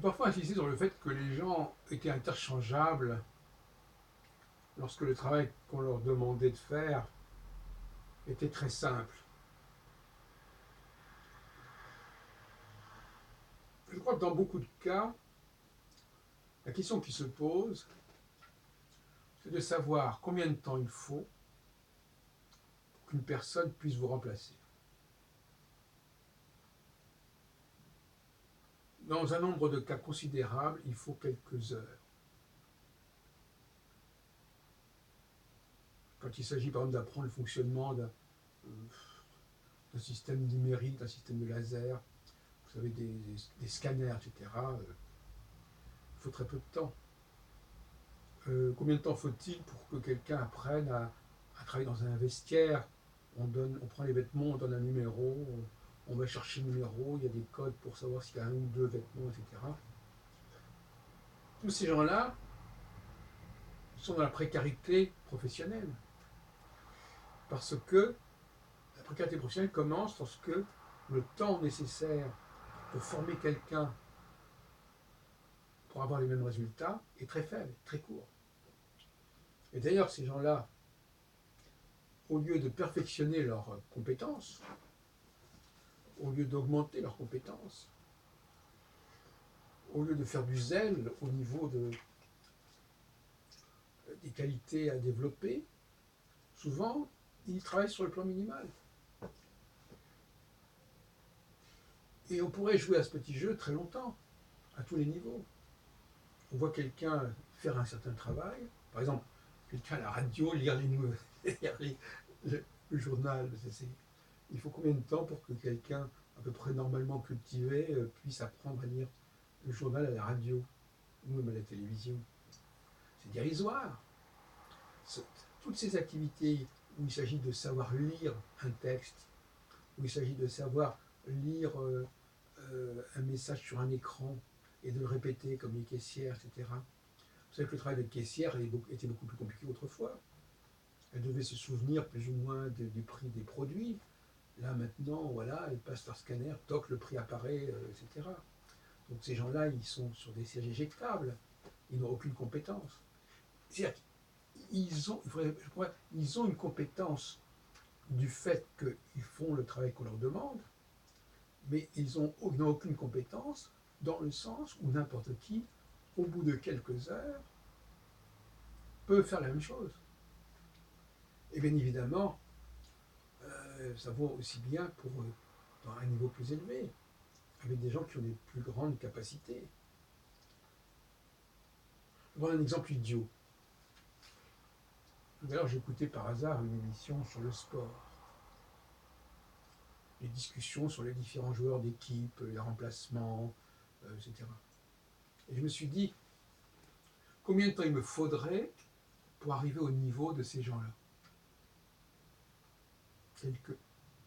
parfois insisté sur le fait que les gens étaient interchangeables lorsque le travail qu'on leur demandait de faire était très simple. Je crois que dans beaucoup de cas, la question qui se pose, c'est de savoir combien de temps il faut pour qu'une personne puisse vous remplacer. Dans un nombre de cas considérable, il faut quelques heures. Quand il s'agit par exemple d'apprendre le fonctionnement d'un système numérique, d'un système de laser, vous savez, des scanners, etc., il faut très peu de temps. Combien de temps faut-il pour que quelqu'un apprenne à travailler dans un vestiaire? On prend les vêtements, on donne un numéro, on va chercher le numéro, il y a des codes pour savoir s'il y a un ou deux vêtements, etc. Tous ces gens-là sont dans la précarité professionnelle. Parce que la précarité professionnelle commence lorsque le temps nécessaire pour former quelqu'un pour avoir les mêmes résultats est très faible, très court. Et d'ailleurs, ces gens-là, au lieu de perfectionner leurs compétences, au lieu d'augmenter leurs compétences, au lieu de faire du zèle au niveau des qualités à développer, souvent, ils travaillent sur le plan minimal. Et on pourrait jouer à ce petit jeu très longtemps, à tous les niveaux. On voit quelqu'un faire un certain travail, par exemple, quelqu'un à la radio, lire les nouvelles, lire le journal. Il faut combien de temps pour que quelqu'un à peu près normalement cultivé puisse apprendre à lire le journal à la radio ou même à la télévision? C'est dérisoire. Toutes ces activités où il s'agit de savoir lire un texte, où il s'agit de savoir lire un message sur un écran et de le répéter comme les caissières, etc. Vous savez que le travail de caissière était beaucoup plus compliqué qu'autrefois. Elle devait se souvenir plus ou moins du prix des produits. Là maintenant, voilà, elle passe leur scanner, toc, le prix apparaît, etc. Donc ces gens-là, ils sont sur des sièges éjectables. Ils n'ont aucune compétence. C'est-à-dire qu'ils ont une compétence du fait qu'ils font le travail qu'on leur demande, mais ils n'ont aucune compétence dans le sens où n'importe qui, au bout de quelques heures, peut faire la même chose. Et bien évidemment, ça vaut aussi bien pour dans un niveau plus élevé, avec des gens qui ont des plus grandes capacités. Je vais prendre un exemple idiot. Tout à l'heure, j'écoutais par hasard une émission sur le sport. Les discussions sur les différents joueurs d'équipe, les remplacements, etc. Et je me suis dit, combien de temps il me faudrait pour arriver au niveau de ces gens-là?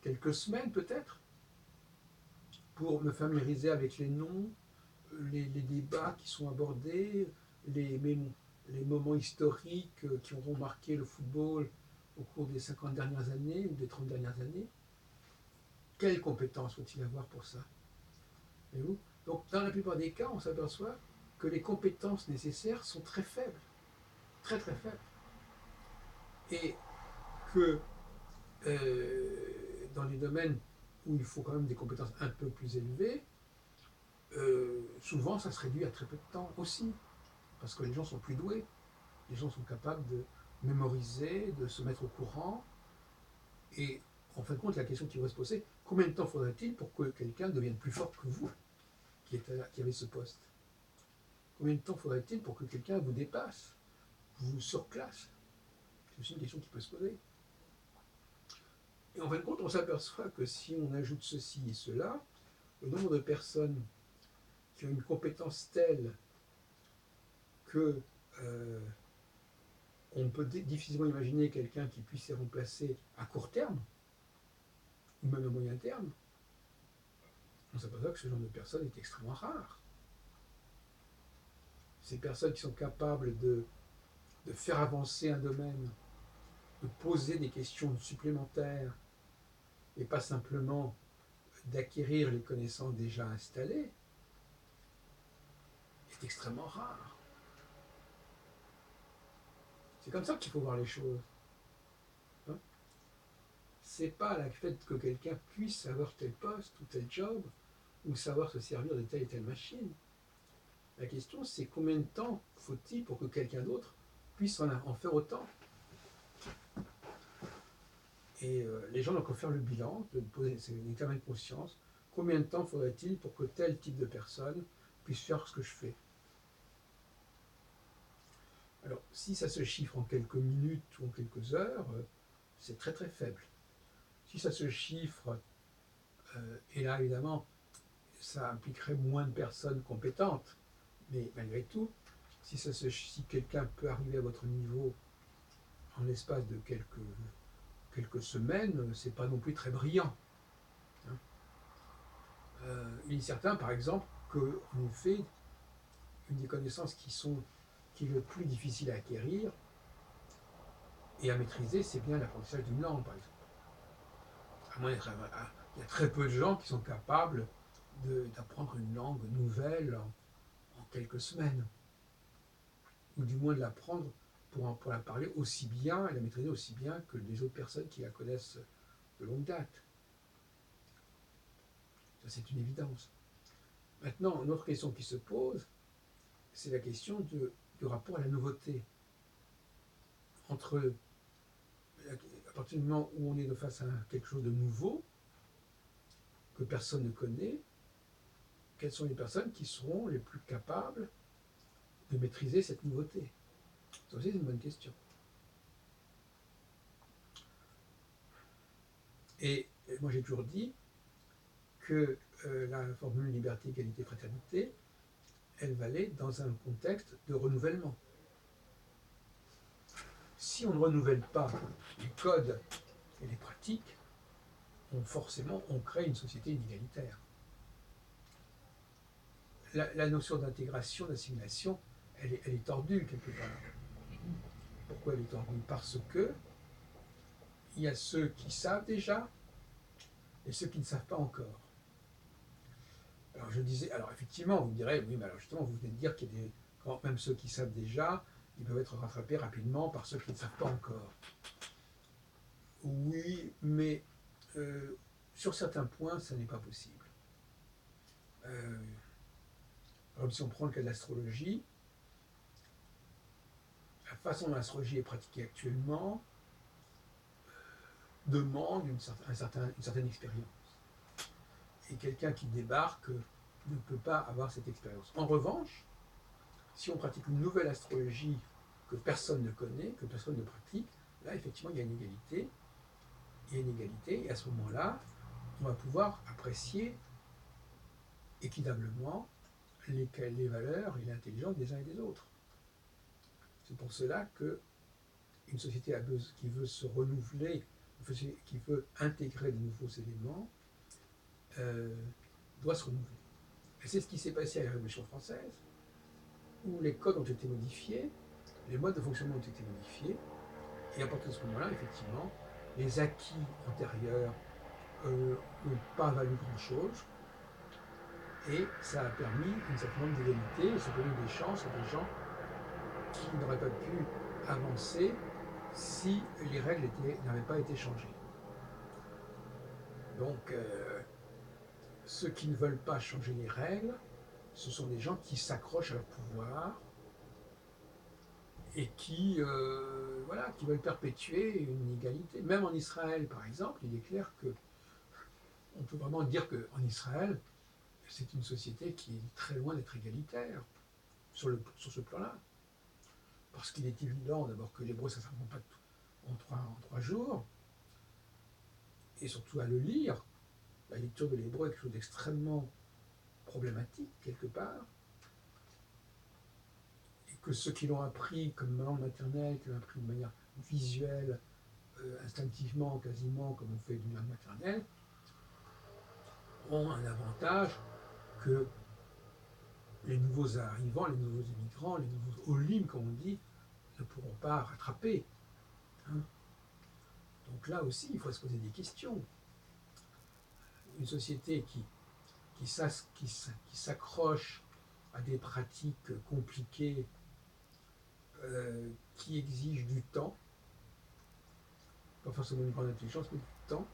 Quelques semaines peut-être, pour me familiariser avec les noms, les débats qui sont abordés, les, les moments historiques qui auront marqué le football au cours des 50 dernières années ou des 30 dernières années. Quelles compétences faut-il avoir pour ça? Voyez-vous? Donc, dans la plupart des cas, on s'aperçoit que les compétences nécessaires sont très faibles, très très faibles. Et que dans les domaines où il faut quand même des compétences un peu plus élevées, souvent ça se réduit à très peu de temps aussi, parce que les gens sont plus doués, les gens sont capables de mémoriser, de se mettre au courant, et en fin de compte, la question qui va se poser, combien de temps faudrait-il pour que quelqu'un devienne plus fort que vous, qui avez ce poste? Combien de temps faudrait-il pour que quelqu'un vous dépasse, vous surclasse? C'est aussi une question qui peut se poser. Et en fin de compte, on s'aperçoit que si on ajoute ceci et cela, le nombre de personnes qui ont une compétence telle que on peut difficilement imaginer quelqu'un qui puisse les remplacer à court terme, ou même à moyen terme, on s'aperçoit que ce genre de personne est extrêmement rare. Ces personnes qui sont capables de faire avancer un domaine, de poser des questions supplémentaires, et pas simplement d'acquérir les connaissances déjà installées, c'est extrêmement rare. C'est comme ça qu'il faut voir les choses. Hein. C'est pas le fait que quelqu'un puisse avoir tel poste ou tel job, ou savoir se servir de telle et telle machine. La question, c'est combien de temps faut-il pour que quelqu'un d'autre puisse en faire autant. Et les gens doivent faire le bilan, de poser un examen de conscience. Combien de temps faudrait-il pour que tel type de personne puisse faire ce que je fais? Alors, si ça se chiffre en quelques minutes ou en quelques heures, c'est très très faible. Si ça se chiffre, et là évidemment, ça impliquerait moins de personnes compétentes, mais malgré tout, si quelqu'un peut arriver à votre niveau en l'espace de quelques semaines, c'est pas non plus très brillant. Hein. Il est certain, par exemple, qu'en effet, une des connaissances qui est le plus difficile à acquérir et à maîtriser, c'est bien l'apprentissage d'une langue, par exemple. Il y a très peu de gens qui sont capables d'apprendre une langue nouvelle en quelques semaines, ou du moins de l'apprendre pour la parler aussi bien et la maîtriser aussi bien que les autres personnes qui la connaissent de longue date. Ça, c'est une évidence. Maintenant, une autre question qui se pose, c'est la question du rapport à la nouveauté. À partir du moment où on est face à quelque chose de nouveau, que personne ne connaît, quelles sont les personnes qui seront les plus capables de maîtriser cette nouveauté? Ça aussi, c'est une bonne question. Et moi, j'ai toujours dit que la formule liberté, égalité, fraternité, elle valait dans un contexte de renouvellement. Si on ne renouvelle pas les codes et les pratiques, forcément, on crée une société inégalitaire. La notion d'intégration, d'assimilation, elle est tordue quelque part. Pourquoi elle est tordue? Parce que il y a ceux qui savent déjà et ceux qui ne savent pas encore. Alors je disais, alors effectivement, vous me direz, oui, mais alors justement, vous venez de dire qu'il y a même ceux qui savent déjà, ils peuvent être rattrapés rapidement par ceux qui ne savent pas encore. Oui, mais sur certains points, ça n'est pas possible. Alors, si on prend le cas de l'astrologie, la façon dont l'astrologie est pratiquée actuellement demande une certaine expérience. Et quelqu'un qui débarque ne peut pas avoir cette expérience. En revanche, si on pratique une nouvelle astrologie que personne ne connaît, que personne ne pratique, là, effectivement, il y a une égalité. Il y a une égalité, et à ce moment-là, on va pouvoir apprécier équitablement les valeurs et l'intelligence des uns et des autres. C'est pour cela qu'une société qui veut se renouveler, qui veut intégrer de nouveaux éléments, doit se renouveler. Et c'est ce qui s'est passé à la Révolution française, où les codes ont été modifiés, les modes de fonctionnement ont été modifiés, et à partir de ce moment-là, effectivement, les acquis antérieurs n'ont pas valu grand-chose, et ça a permis un certain nombre d'égalités, et ça a donné des chances à des gens qui n'auraient pas pu avancer si les règles n'avaient pas été changées. Donc, ceux qui ne veulent pas changer les règles, ce sont des gens qui s'accrochent à leur pouvoir et qui veulent perpétuer une inégalité. Même en Israël, par exemple, il est clair qu'on peut vraiment dire qu'en Israël, c'est une société qui est très loin d'être égalitaire sur ce plan-là. Parce qu'il est évident d'abord que l'hébreu, ça ne s'apprend pas en trois jours, et surtout à le lire. La lecture de l'hébreu est quelque chose d'extrêmement problématique, quelque part, et que ceux qui l'ont appris comme langue maternelle, qui l'ont appris de manière visuelle, instinctivement, quasiment, comme on fait d'une langue maternelle, ont un avantage que les nouveaux arrivants, les nouveaux immigrants, les nouveaux olim, comme on dit, ne pourront pas rattraper. Hein. Donc là aussi, il faut se poser des questions. Une société qui s'accroche à des pratiques compliquées qui exigent du temps, pas forcément une grande intelligence, mais du temps,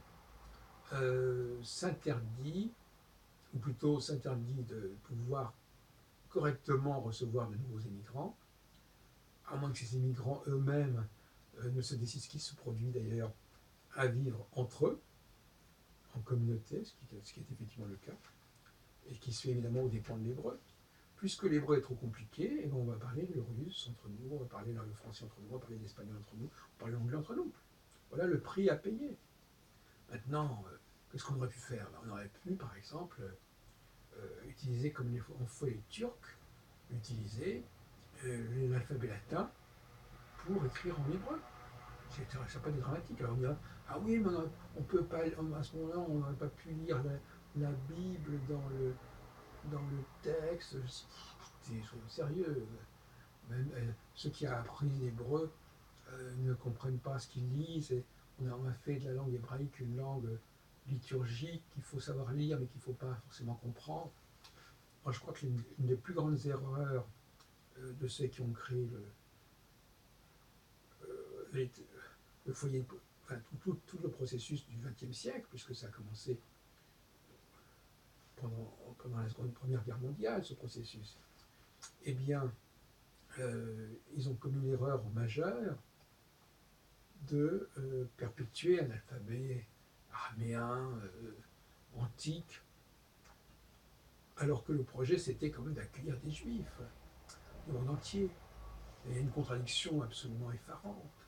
s'interdit, ou plutôt s'interdit de pouvoir correctement recevoir de nouveaux immigrants, à moins que ces immigrants eux-mêmes ne se décident, ce qui se produit d'ailleurs, à vivre entre eux, en communauté, ce qui est effectivement le cas, et qui se fait évidemment aux dépens de l'hébreu. Puisque l'hébreu est trop compliqué, eh bien on va parler le russe entre nous, on va parler le français entre nous, on va parler l'espagnol entre nous, on va parler l'anglais entre nous. Voilà le prix à payer. Maintenant, qu'est-ce qu'on aurait pu faire? On aurait pu, par exemple, utiliser, comme on fait les Turcs, utiliser l'alphabet latin pour écrire en hébreu. Ça n'a pas été dramatique. Alors on dira, ah oui, mais on peut pas, à ce moment-là, on n'aurait pas pu lire la Bible dans le texte. Soyons sérieux. Même ceux qui ont appris l'hébreu ne comprennent pas ce qu'ils lisent. Et on a fait de la langue hébraïque une langue liturgique qu'il faut savoir lire, mais qu'il ne faut pas forcément comprendre. Moi, je crois que l'une des plus grandes erreurs de ceux qui ont créé le foyer, enfin tout le processus du XXe siècle, puisque ça a commencé pendant la Première Guerre mondiale, ce processus, eh bien, ils ont commis l'erreur majeure de perpétuer un alphabet araméen, antique, alors que le projet c'était quand même d'accueillir des juifs du monde entier. Et il y a une contradiction absolument effarante.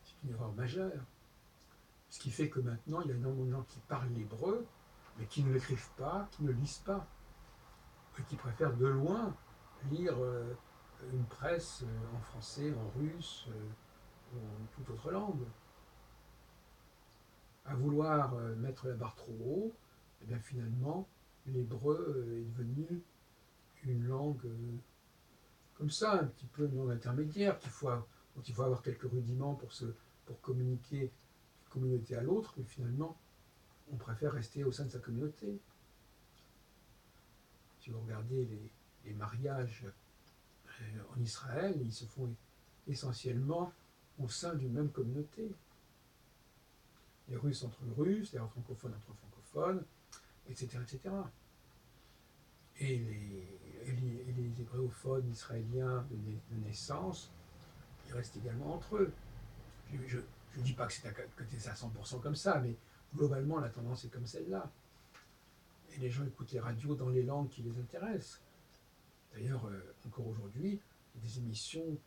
C'est une erreur majeure. Ce qui fait que maintenant, il y a énormément de gens qui parlent l'hébreu, mais qui ne l'écrivent pas, qui ne lisent pas, et qui préfèrent de loin lire une presse en français, en russe, ou en toute autre langue. À vouloir mettre la barre trop haut, et bien finalement, l'hébreu est devenu une langue comme ça, un petit peu une langue intermédiaire, dont il faut avoir quelques rudiments pour communiquer d'une communauté à l'autre, mais finalement, on préfère rester au sein de sa communauté. Si vous regardez les mariages en Israël, ils se font essentiellement au sein d'une même communauté. Les Russes entre Russes, les francophones entre francophones, etc. etc. Et les hébréophones israéliens de naissance, ils restent également entre eux. Je ne dis pas que c'est à 100% comme ça, mais globalement, la tendance est comme celle-là. Et les gens écoutent les radios dans les langues qui les intéressent. D'ailleurs, encore aujourd'hui, il y a des émissions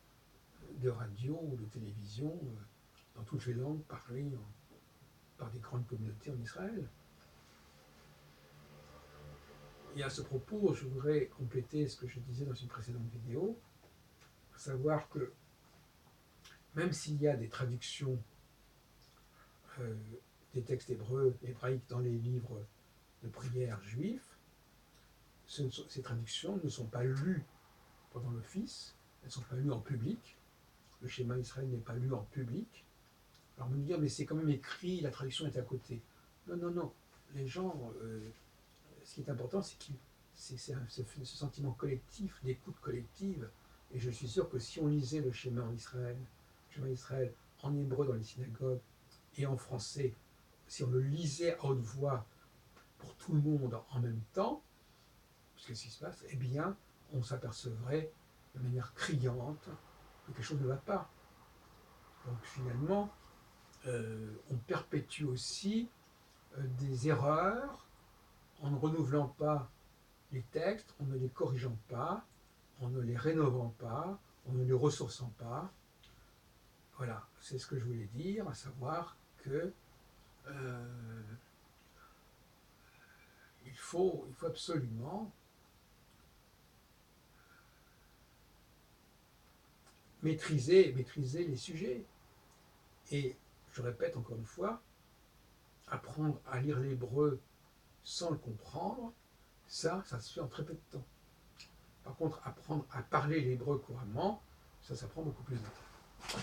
de radio ou de télévision dans toutes les langues parlées par des grandes communautés en Israël. Et à ce propos, je voudrais compléter ce que je disais dans une précédente vidéo, à savoir que même s'il y a des traductions des textes hébraïques dans les livres de prière juifs, ces traductions ne sont pas lues pendant l'office, elles ne sont pas lues en public, le schéma Israël n'est pas lu en public. Alors on me dit, mais c'est quand même écrit, la traduction est à côté. Non, non, non, les gens, ce qui est important, c'est ce sentiment collectif, d'écoute collective, et je suis sûr que si on lisait le schéma Israël en hébreu dans les synagogues et en français, si on le lisait à haute voix pour tout le monde en même temps, parce que ce qui se passe, eh bien, on s'apercevrait de manière criante que quelque chose ne va pas. Donc finalement, on perpétue aussi des erreurs en ne renouvelant pas les textes, en ne les corrigeant pas, en ne les rénovant pas, en ne les ressourçant pas. Voilà, c'est ce que je voulais dire, à savoir que il faut absolument maîtriser les sujets. Et je répète encore une fois, apprendre à lire l'hébreu sans le comprendre, ça se fait en très peu de temps. Par contre, apprendre à parler l'hébreu couramment, ça prend beaucoup plus de temps.